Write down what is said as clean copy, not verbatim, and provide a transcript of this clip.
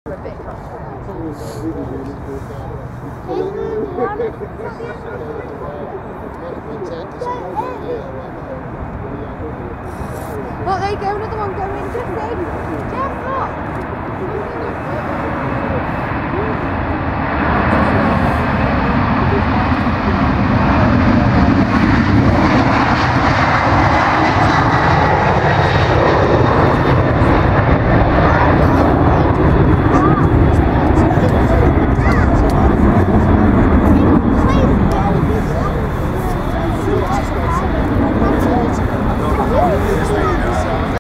Look, there you go, another one going. Jeff, look.